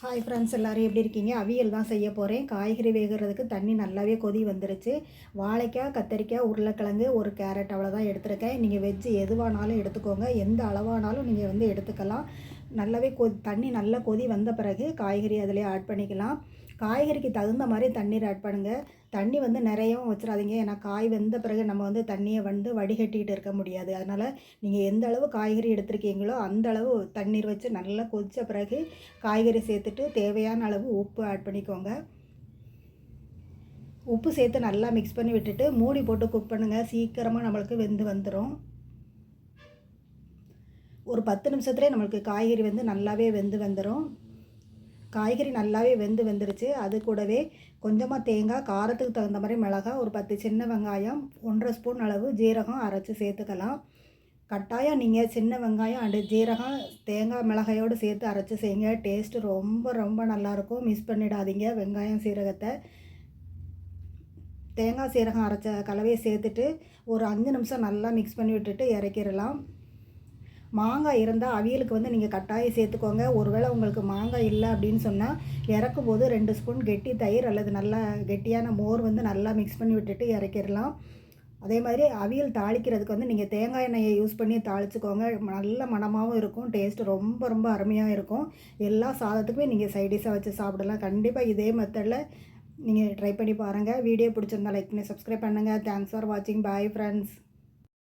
Hi friends, எல்லோரும் எப்படி இருக்கீங்க? அவியல் தான் செய்ய போகிறேன். காய்கறி வேகிறதுக்கு தண்ணி நல்லாவே கொதி வந்துருச்சு. வாழைக்காய், கத்தரிக்காய், உருளைக்கிழங்கு, ஒரு கேரட் அவ்வளோதான் எடுத்துருக்கேன். நீங்கள் வெஜ்ஜு எதுவானாலும் எடுத்துக்கோங்க, எந்த அளவானாலும் நீங்கள் எடுத்துக்கலாம். நல்லாவே தண்ணி நல்லா கொதி வந்த பிறகு காய்கறி அதிலே ஆட் பண்ணிக்கலாம். காய்கறிக்கு தகுந்த மாதிரி தண்ணீர் ஆட் பண்ணுங்கள். தண்ணி நிறையவும் வச்சிடாதீங்க. ஏன்னா காய் வெந்த பிறகு நம்ம தண்ணியை வடிகட்டிகிட்டு இருக்க முடியாது. அதனால் நீங்கள் எந்த அளவு காய்கறி எடுத்துருக்கீங்களோ அந்த அளவு தண்ணீர் வச்சு நல்லா கொதித்த பிறகு காய்கறி சேர்த்துட்டு தேவையான அளவு உப்பு ஆட் பண்ணிக்கோங்க. உப்பு சேர்த்து நல்லா மிக்ஸ் பண்ணி விட்டுட்டு மூடி போட்டு குக் பண்ணுங்கள். சீக்கிரமாக நம்மளுக்கு வெந்து வந்துடும். ஒரு 10 நிமிஷத்துலேயே நம்மளுக்கு காய்கறி நல்லாவே வெந்து வந்துடும். காய்கறி நல்லாவே வெந்துருச்சு. அது கூடவே கொஞ்சமாக தேங்காய், காரத்துக்கு தகுந்த மாதிரி மிளகாய், ஒரு 10 சின்ன வெங்காயம், 1.5 ஸ்பூன் அளவு ஜீரகம் அரைச்சி சேர்த்துக்கலாம். கட்டாயம் நீங்கள் சின்ன வெங்காயம் அண்டு ஜீரகம், தேங்காய், மிளகாயோடு சேர்த்து அரைச்சி செய்யுங்க. டேஸ்ட்டு ரொம்ப ரொம்ப நல்லாயிருக்கும். மிஸ் பண்ணிடாதீங்க வெங்காயம் சீரகத்தை. தேங்காய் சீரகம் அரைச்ச கலவையை சேர்த்துட்டு ஒரு 5 நிமிஷம் நல்லா மிக்ஸ் பண்ணி விட்டுட்டு இறக்கிடலாம். மாங்காய் இருந்தால் அவியலுக்கு நீங்கள் கட்டாயம் சேர்த்துக்கோங்க. ஒருவேளை உங்களுக்கு மாங்காய் இல்லை அப்படின்னு சொன்னால் இறக்கும் போது 2 ஸ்பூன் கெட்டி தயிர் அல்லது நல்லா கெட்டியான மோர் நல்லா மிக்ஸ் பண்ணி விட்டுட்டு இறக்கிடலாம். அதே மாதிரி அவியல் தாளிக்கிறதுக்கு நீங்கள் தேங்காய் எண்ணெயை யூஸ் பண்ணி தாளிச்சுக்கோங்க. நல்ல மணமாகவும் இருக்கும். டேஸ்ட்டு ரொம்ப ரொம்ப அருமையாக இருக்கும். எல்லா சாதத்துக்குமே நீங்கள் சைடிஷாக வச்சு சாப்பிடலாம். கண்டிப்பாக இதே மெத்தடில் நீங்கள் ட்ரை பண்ணி பாருங்கள். வீடியோ பிடிச்சிருந்தா லைக் பண்ணி சப்ஸ்கிரைப் பண்ணுங்கள். தேங்க்ஸ் ஃபார் வாட்சிங். Bye friends.